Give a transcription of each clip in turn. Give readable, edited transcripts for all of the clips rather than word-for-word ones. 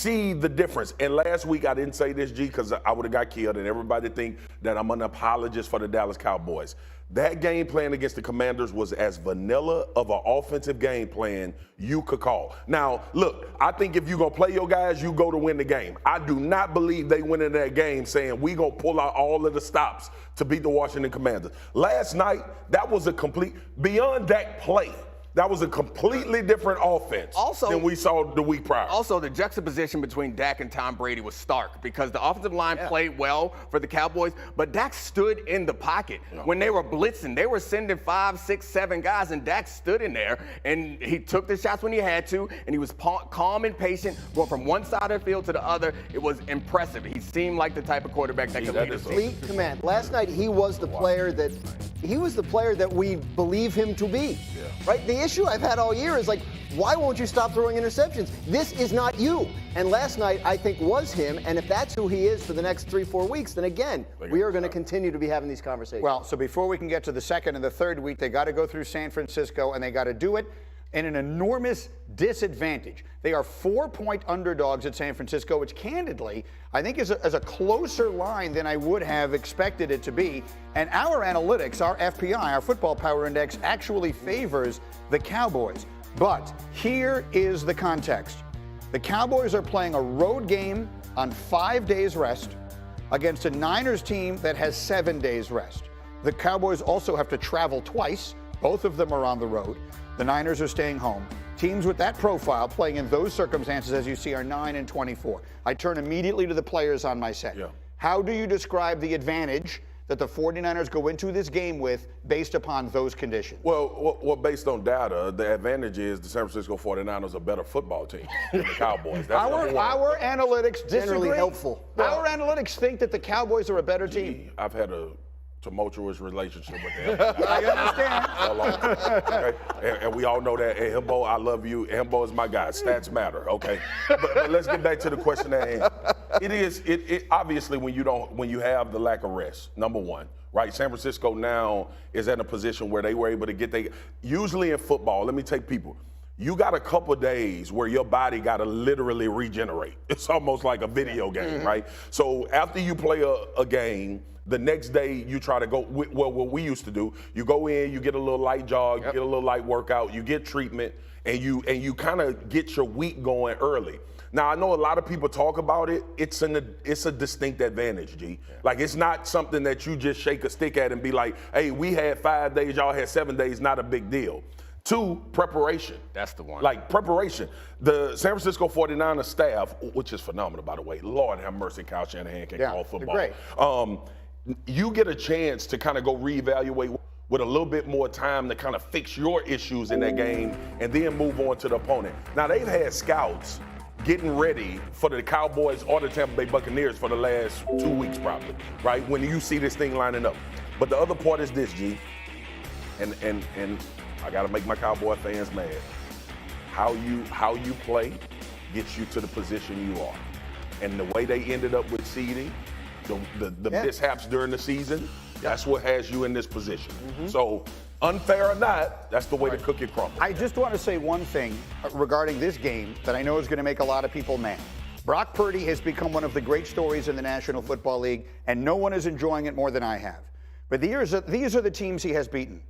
see the difference. And last week I didn't say this, G, because I would have got killed, and everybody think that I'm an apologist for the Dallas Cowboys. That game plan against the Commanders was as vanilla of an offensive game plan you could call. Now, look, I think if you're going to play your guys, you go to win the game. I do not believe they went into that game saying we going to pull out all of the stops to beat the Washington Commanders. Last night, that was a complete, beyond that play, that was a completely different offense than we saw the week prior. Also, the juxtaposition between Dak and Tom Brady was stark because the offensive line played well for the Cowboys, but Dak stood in the pocket. When they were blitzing, they were sending 5, 6, 7 guys, and Dak stood in there, and he took the shots when he had to, and he was calm and patient, going from one side of the field to the other. It was impressive. He seemed like the type of quarterback that could lead his team. Complete command. Last night, he was the player that we believe him to be. Right? The issue I've had all year is like, why won't you stop throwing interceptions? This is not you. And last night, I think, was him. And if that's who he is for the next 3-4 weeks, then again, we are going to continue to be having these conversations. Well, so before we can get to the second and the third week, they got to go through San Francisco, and they got to do it in an enormous disadvantage. They are 4-point underdogs at San Francisco, which candidly, I think is a closer line than I would have expected it to be. And our analytics, our FPI, our Football Power Index, actually favors the Cowboys. But here is the context. The Cowboys are playing a road game on 5 days rest against a Niners team that has 7 days rest. The Cowboys also have to travel twice. Both of them are on the road. The Niners are staying home. Teams with that profile playing in those circumstances, as you see, are 9-24. I turn immediately to the players on my set. How do you describe the advantage that the 49ers go into this game with based upon those conditions? Well, based on data, the advantage is the San Francisco 49ers are a better football team than the Cowboys. That's our analytics disagree. Generally helpful. Our analytics think that the Cowboys are a better team. I've had a tumultuous relationship with them. I understand. Okay? And we all know that. And Himbo, I love you. Himbo is my guy. Stats matter, okay? But let's get back to the question at hand. It obviously when you have the lack of rest, number one, right? San Francisco now is in a position where they were able to get usually in football, let me take people. You got a couple of days where your body got to literally regenerate. It's almost like a video game, right? So after you play a game, the next day you try to go, well, what we used to do, you go in, you get a little light jog, you get a little light workout, you get treatment, and you kind of get your week going early. Now, I know a lot of people talk about it. It's a distinct advantage, G. Like, it's not something that you just shake a stick at and be like, hey, we had 5 days, y'all had 7 days, not a big deal. 2, preparation. That's the one. Like, preparation. The San Francisco 49ers staff, which is phenomenal, by the way. Lord have mercy, Kyle Shanahan can call football. Great. You get a chance to kind of go reevaluate with a little bit more time to kind of fix your issues in that game and then move on to the opponent. Now, they've had scouts getting ready for the Cowboys or the Tampa Bay Buccaneers for the last 2 weeks probably, right? When you see this thing lining up. But the other part is this, G, and I got to make my Cowboy fans mad. How you play gets you to the position you are. And the way they ended up with seeding, the mishaps during the season, that's what has you in this position. So unfair or not, that's the way the cookie crumbles. I just want to say one thing regarding this game that I know is going to make a lot of people mad. Brock Purdy has become one of the great stories in the National Football League, and no one is enjoying it more than I have. But these are the teams he has beaten.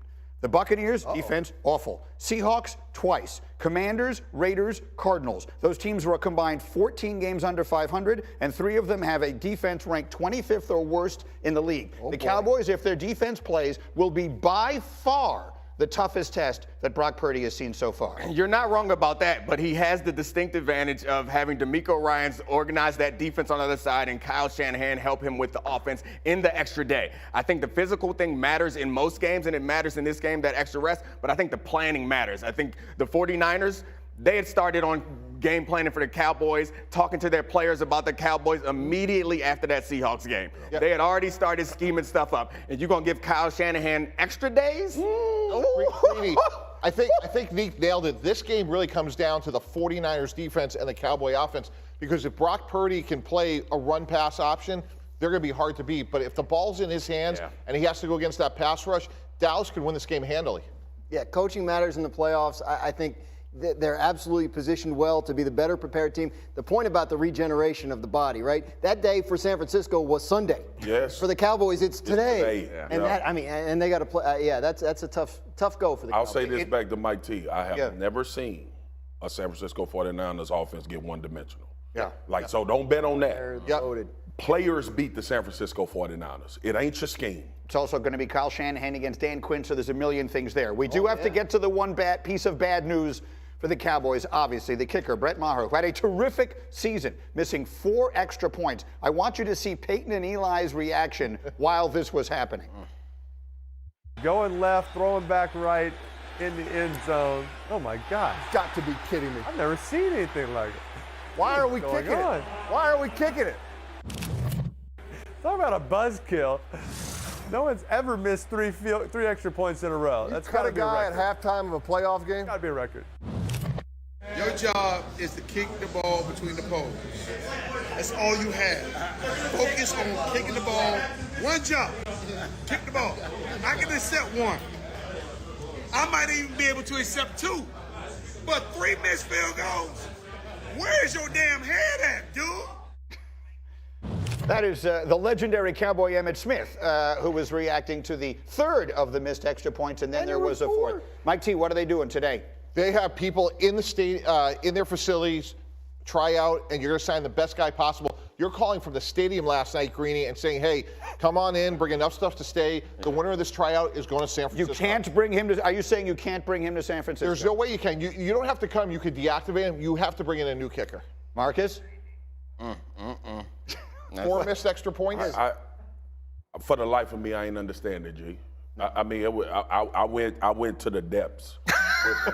The Buccaneers, defense, awful. Seahawks, twice. Commanders, Raiders, Cardinals. Those teams were a combined 14 games under 500, and 3 of them have a defense ranked 25th or worst in the league. Cowboys, if their defense plays, will be by far the toughest test that Brock Purdy has seen so far. You're not wrong about that, but he has the distinct advantage of having DeMeco Ryans organize that defense on the other side and Kyle Shanahan help him with the offense in the extra day. I think the physical thing matters in most games, and it matters in this game, that extra rest, but I think the planning matters. I think the 49ers, they had started on game planning for the Cowboys, talking to their players about the Cowboys immediately after that Seahawks game. They had already started scheming stuff up. And you're going to give Kyle Shanahan extra days? Greeny, I think Neek nailed it. This game really comes down to the 49ers defense and the Cowboy offense, because if Brock Purdy can play a run-pass option, they're going to be hard to beat. But if the ball's in his hands and he has to go against that pass rush, Dallas could win this game handily. Yeah, coaching matters in the playoffs. I think They're absolutely positioned well to be the better prepared team. The point about the regeneration of the body, right? That day for San Francisco was Sunday. Yes. For the Cowboys, it's today. today. And Yeah. that, I mean, and they got to play. That's a tough go for the I'll Cowboys. say this back to Mike T. I have Yeah. never seen a San Francisco 49ers offense get one-dimensional. Yeah. So don't bet on that. They're Yep. loaded. Players beat the San Francisco 49ers. It ain't your scheme. It's also going to be Kyle Shanahan against Dan Quinn, so there's a million things there. We do have to get to the one piece of bad news for the Cowboys, obviously, the kicker, Brett Maher, who had a terrific season, missing 4 extra points. I want you to see Peyton and Eli's reaction while this was happening. Going left, throwing back right in the end zone. Oh my God. Got to be kidding me. I've never seen anything like it. Why are we What's kicking going it? on? Why are we kicking it? Talk about a buzzkill. No one's ever missed three extra points in a row. That's Cut got a to be a guy at record. halftime of a playoff game? Got to be a record. Your job is to kick the ball between the poles. That's all you have. Focus on kicking the ball. One job. Kick the ball. I can accept 1. I might even be able to accept 2. But 3 missed field goals? Where's your damn head at, dude? That is the legendary Cowboy Emmitt Smith, who was reacting to the 3rd of the missed extra points, and then there was a 4th. Mike T, what are they doing today? They have people in the state, in their facilities, try out, and you're going to sign the best guy possible. You're calling from the stadium last night, Greeny, and saying, hey, come on in, bring enough stuff to stay. The winner of this tryout is going to San Francisco. You can't bring him to, are you saying you can't bring him to San Francisco? There's no way you can. You don't have to come. You could deactivate him. You have to bring in a new kicker. Marcus? 4 missed extra points. For the life of me, I ain't understand it, G. I mean, I went to the depths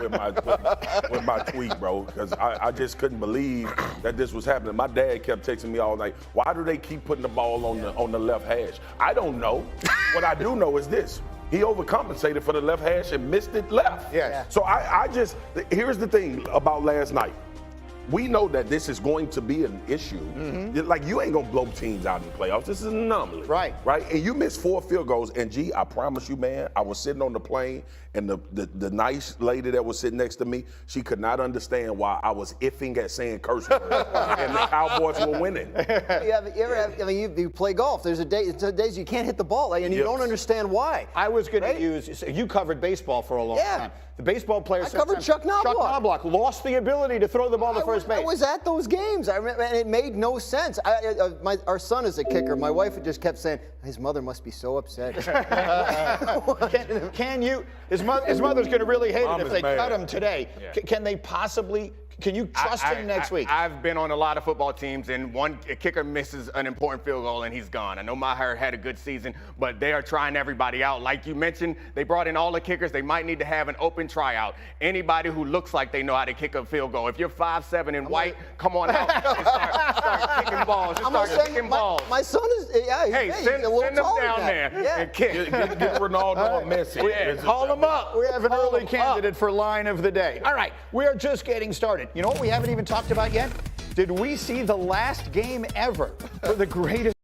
with my tweet, bro, because I just couldn't believe that this was happening. My dad kept texting me all night. Why do they keep putting the ball on the left hash? I don't know. What I do know is this. He overcompensated for the left hash and missed it left. Yes. So here's the thing about last night. We know that this is going to be an issue. Like, you ain't gonna blow teams out in the playoffs. This is an anomaly. Right. Right? And you missed 4 field goals. And G, I promise you, man, I was sitting on the plane, and the nice lady that was sitting next to me, she could not understand why I was iffing at saying curse words. And the Cowboys were winning. You play golf. There's days you can't hit the ball, and you don't understand why. I was going to use, you covered baseball for a long time. The baseball players. I covered Chuck Knobloch. Chuck Knobloch lost the ability to throw the ball to first base. I was at those games. I remember, and it made no sense. Our son is a kicker. My wife just kept saying, his mother must be so upset. Can you? His mother's going to really hate Mom it if is they mad. cut him today. Can they possibly? Can you trust him next week? I've been on a lot of football teams, and a kicker misses an important field goal, and he's gone. I know Maher had a good season, but they are trying everybody out. Like you mentioned, they brought in all the kickers. They might need to have an open tryout. Anybody who looks like they know how to kick a field goal. If you're 5'7" and white, come on out and start kicking balls. Just start kicking balls. My son is, Hey, send them down there and kick. Get Ronaldo a message. Call him up. We have an early candidate for line of the day. All right, we are just getting started. You know what we haven't even talked about yet? Did we see the last game ever for the greatest